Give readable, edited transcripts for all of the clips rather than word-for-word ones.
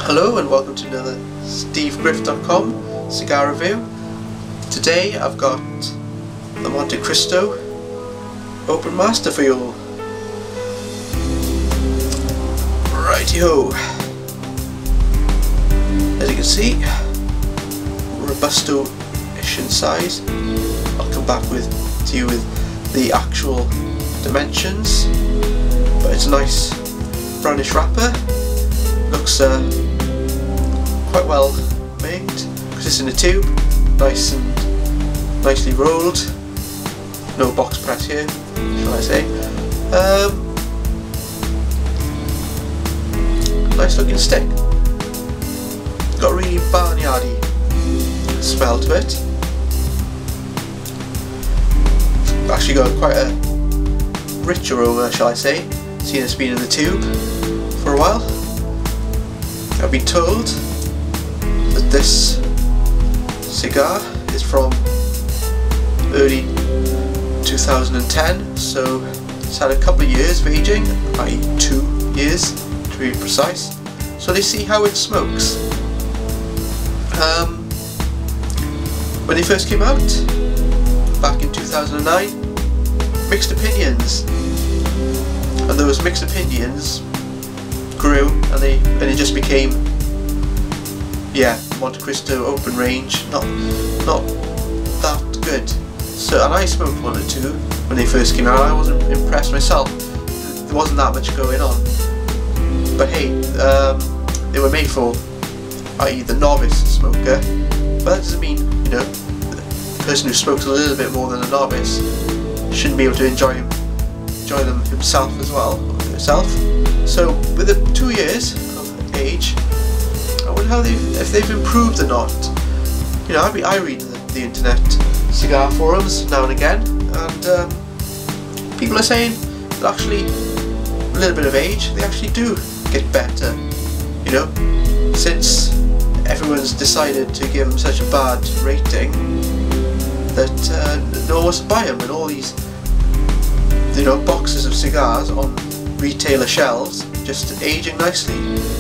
Hello and welcome to another SteveGriff.com cigar review. Today I've got the Montecristo Open Master for you all. Righty-ho. As you can see, robusto-ish in size. I'll come back to you with the actual dimensions, but it's a nice brownish wrapper. Looks quite well made because it's in a tube, nice and nicely rolled. No box press here, shall I say. Nice looking stick. Got a really barnyardy smell to it. Actually got quite a rich aroma, shall I say, seeing it's been in the tube for a while. I've been told that this cigar is from early 2010, so it's had a couple of years of aging, i.e. 2 years to be precise. So let's see how it smokes. When they first came out, back in 2009, mixed opinions, and those mixed opinions grew, and it just became, yeah, Montecristo Open Range, not that good. So, and I smoked one or two when they first came out. I wasn't impressed myself. There wasn't that much going on. But hey, they were made for, i.e. the novice smoker. But that doesn't mean, you know, the person who smokes a little bit more than a novice shouldn't be able to enjoy them himself as well, or herself. So with the 2 years of age, I wonder if they've improved or not. You know, I read the internet cigar forums now and again, and people are saying that actually a little bit of age, they actually do get better. You know, since everyone's decided to give them such a bad rating that no one wants to buy them, and all these, you know, boxes of cigars on retailer shelves just aging nicely.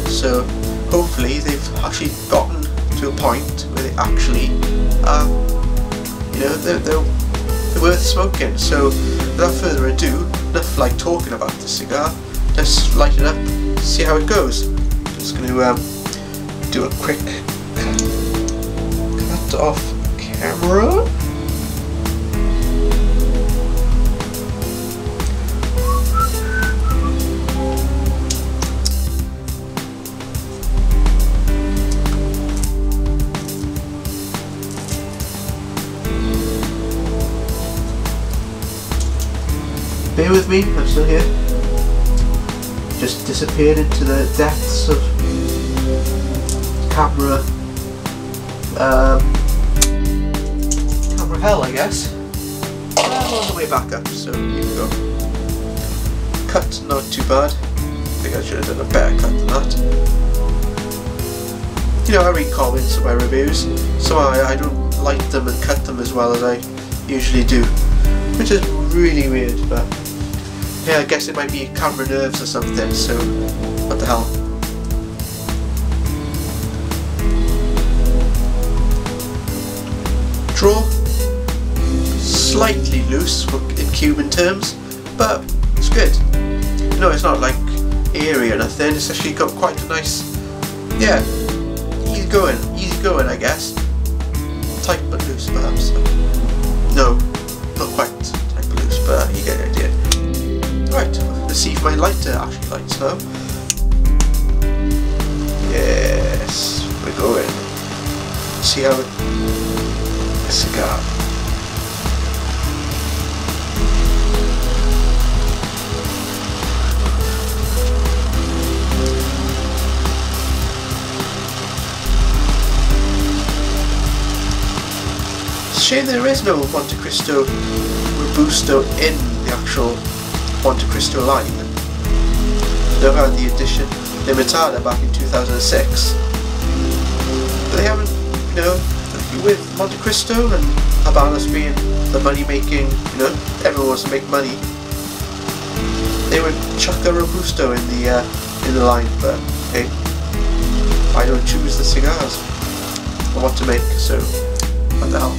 So hopefully they've actually gotten to a point where they actually you know, they're worth smoking. So without further ado, enough like talking about the cigar, let's light it up, see how it goes. Just going to do a quick cut off camera. Bear with me, I'm still here. Just disappeared into the depths of camera hell, I guess. I'm on the way back up, so here we go. Cut, not too bad. I think I should have done a better cut than that. You know, I read comments of my reviews, so I don't light them and cut them as well as I usually do, which is really weird, but yeah, I guess it might be camera nerves or something, so what the hell. Draw, slightly loose in Cuban terms, but it's good. You know, it's not like airy or nothing, it's actually got quite a nice, yeah, easy going I guess. Tight but loose perhaps. No, not quite tight but loose, but you get the idea. Right, let's see if my lighter actually lights now. Yes, we're going. See how a cigar. It's a shame there is no Montecristo Robusto in the actual Montecristo line. They had the edition limitada back in 2006, but they haven't, you know, with Montecristo and Habanos being the money making, you know, everyone wants to make money, they would chuck a Robusto in the line, but hey, I don't choose the cigars I want to make, so what the hell.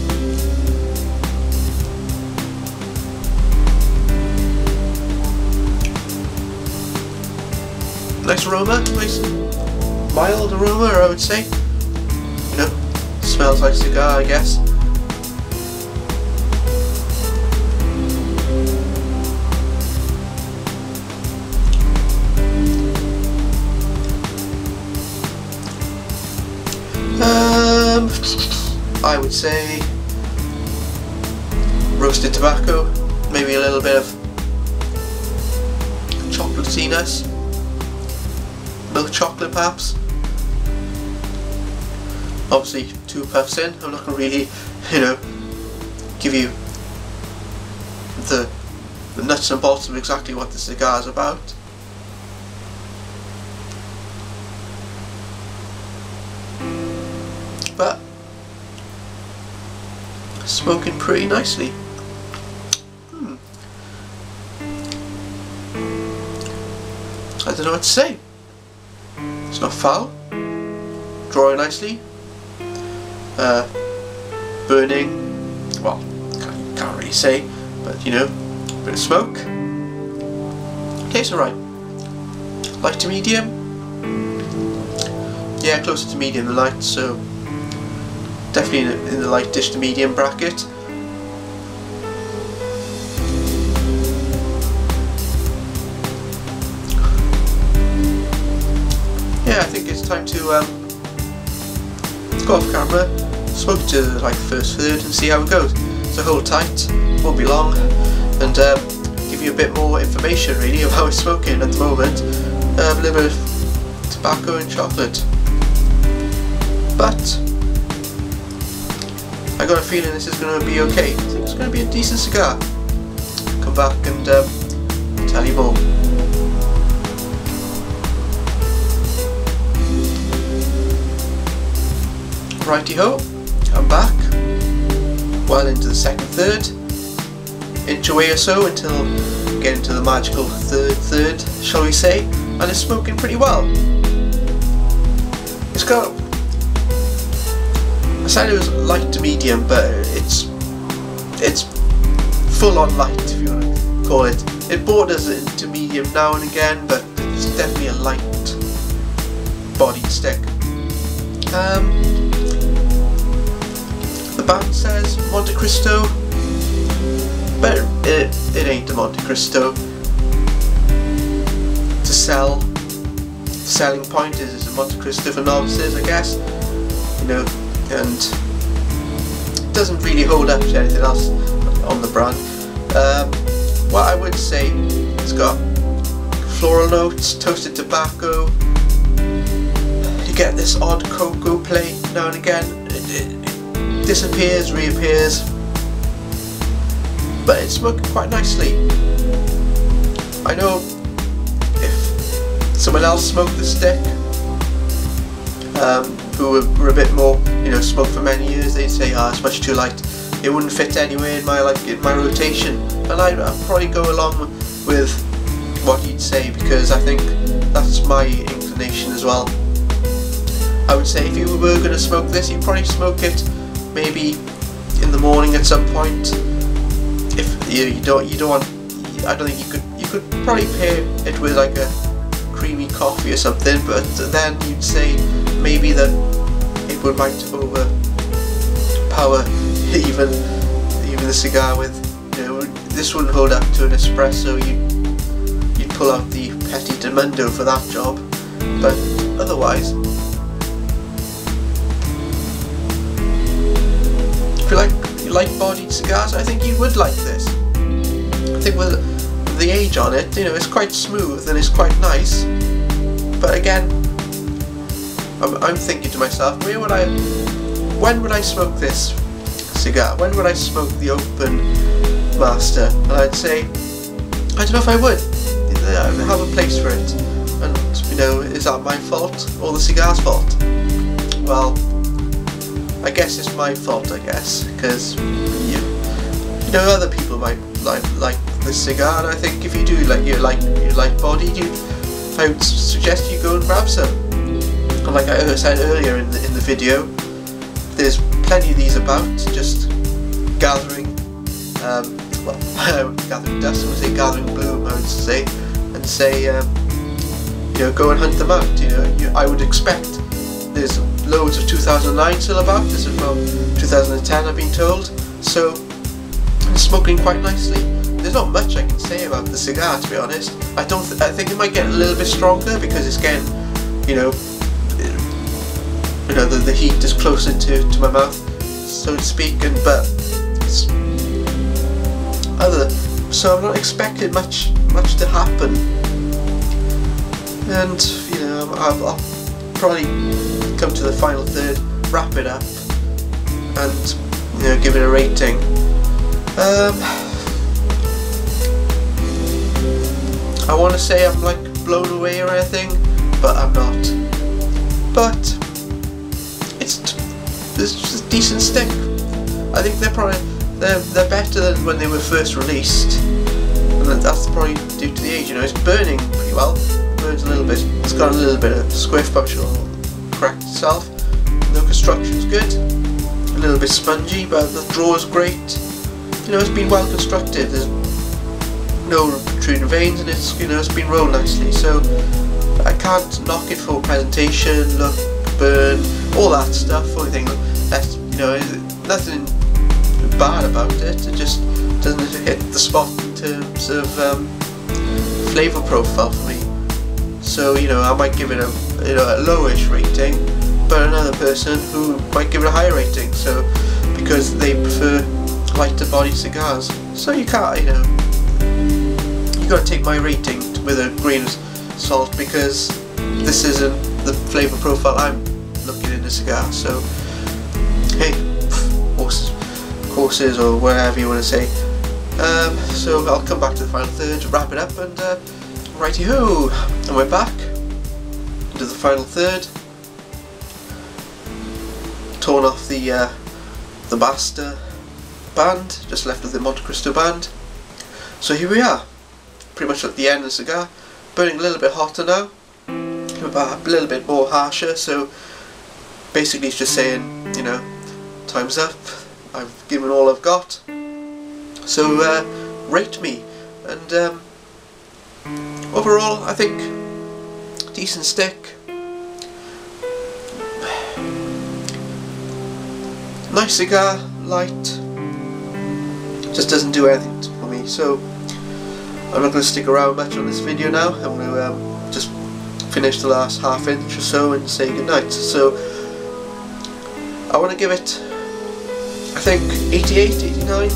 Nice aroma, nice mild aroma, I would say. You know, smells like cigar, I guess. I would say roasted tobacco, maybe a little bit of chocolatiness, milk chocolate perhaps. Obviously 2 puffs in, I'm not going to really, you know, give you the nuts and bolts of exactly what the cigar is about. But smoking pretty nicely. I don't know what to say. It's not foul. Drawing nicely. Burning. Well, can't really say, but you know, bit of smoke. Tastes alright. Light to medium. Yeah, closer to medium than light, so definitely in the light-ish to medium bracket. Yeah, I think it's time to go off camera, smoke to like the first third and see how it goes. So hold tight, won't be long, and give you a bit more information really of how it's smoking at the moment. A little bit of tobacco and chocolate. But I got a feeling this is going to be okay. I think it's going to be a decent cigar. Come back and tell you more. Righty ho, I'm back. Well into the second third. Inch away or so until we get into the magical third, shall we say. And it's smoking pretty well. It's got, I said it was light to medium, but it's full on light, if you want to call it. It borders into medium now and again, but it's definitely a light bodied stick. The band says Montecristo, but it ain't a Montecristo. To sell, the selling point is a Montecristo for novices, I guess. You know, and it doesn't really hold up to anything else on the brand. What I would say, it's got floral notes, toasted tobacco. You get this odd cocoa play now and again. It disappears, reappears, but it's smoking quite nicely. I know if someone else smoked the stick, who were a bit more, you know, smoked for many years, they'd say, "Ah, it's much too light. It wouldn't fit anyway in my rotation." And I'd probably go along with what he'd say, because I think that's my inclination as well. I would say if you were going to smoke this, you'd probably smoke it maybe in the morning at some point. If you don't want, I don't think you could probably pair it with like a creamy coffee or something, but then you'd say maybe that it might overpower even the cigar with, you know, this wouldn't hold up to an espresso. You'd pull out the Petit de Mundo for that job, but otherwise, if you like bodied cigars, I think you would like this. I think with the age on it, you know, it's quite smooth and it's quite nice. But again, I'm thinking to myself, when would I smoke this cigar? When would I smoke the Open Master? And I'd say, I don't know if I would. I have a place for it. And, you know, is that my fault or the cigar's fault? Well, I guess it's my fault, I guess, because you know, other people might like this cigar, and I think if you do you like bodied, I would suggest you go and grab some. And like I said earlier in the video, there's plenty of these about, just gathering, gathering dust, I would say gathering bloom, I would say, and say, you know, go and hunt them out. You know, I would expect there's loads of 2009 still about. This is from 2010, I've been told. So it's smoking quite nicely. There's not much I can say about the cigar, to be honest. I think it might get a little bit stronger because it's getting, you know, the heat is closer to my mouth, so to speak. But it's so I'm not expecting much to happen. And you know, I'll probably come to the final third, wrap it up, and you know, give it a rating. I want to say I'm like blown away or anything, but I'm not. But it's just a decent stick. I think they're better than when they were first released, and that's probably due to the age. You know, it's burning pretty well. It burns a little bit. It's got a little bit of squiff, but it'll correct itself. The construction's good. A little bit spongy, but the draw is great. You know, it's been well constructed. There's no protruding veins, and it's, you know, it's been rolled nicely. So I can't knock it for presentation, look, burn, all that stuff. Only thing that's, you know, nothing bad about it. It just doesn't hit the spot in terms of flavour profile for me. So you know, I might give it a a lowish rating, but another person who might give it a higher rating. So because they prefer lighter body cigars. So you can't, you know, you got to take my rating with a grain of salt, because this isn't the flavour profile I'm looking in a cigar. So hey, horses or whatever you want to say. So I'll come back to the final third, wrap it up, and righty ho, and we're back into the final third. Torn off the Master band, just left with the Montecristo band. So here we are, pretty much at the end of the cigar, burning a little bit hotter now, a little bit more harsher. So basically it's just saying, you know, time's up, I've given all I've got, so rate me. And overall I think decent stick, nice cigar, light, just doesn't do anything for me. So I'm not going to stick around much on this video now. I'm going to just finish the last half inch or so and say goodnight. So I want to give it, I think 88, 89.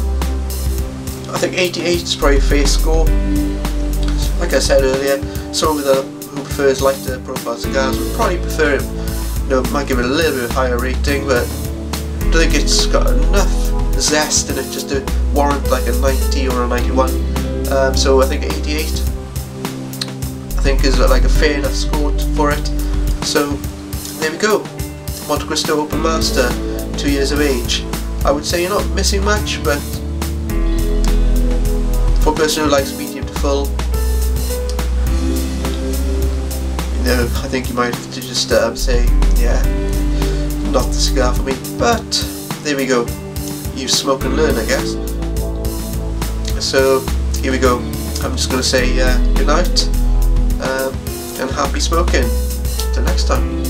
I think 88 is probably a fair score. Like I said earlier, someone who prefers lighter profile cigars would probably prefer it, you know, might give it a little bit higher rating, but I don't think it's got enough zest in it just to warrant like a 90 or a 91. So I think 88 I think is like a fair enough score for it. So there we go, Montecristo Open Master, 2 years of age. I would say you're not missing much, but for a person who likes medium to full, you know, I think you might have to just say, yeah, not the cigar for me. But there we go, you smoke and learn, I guess. So here we go, I'm just going to say good night and happy smoking. Till next time.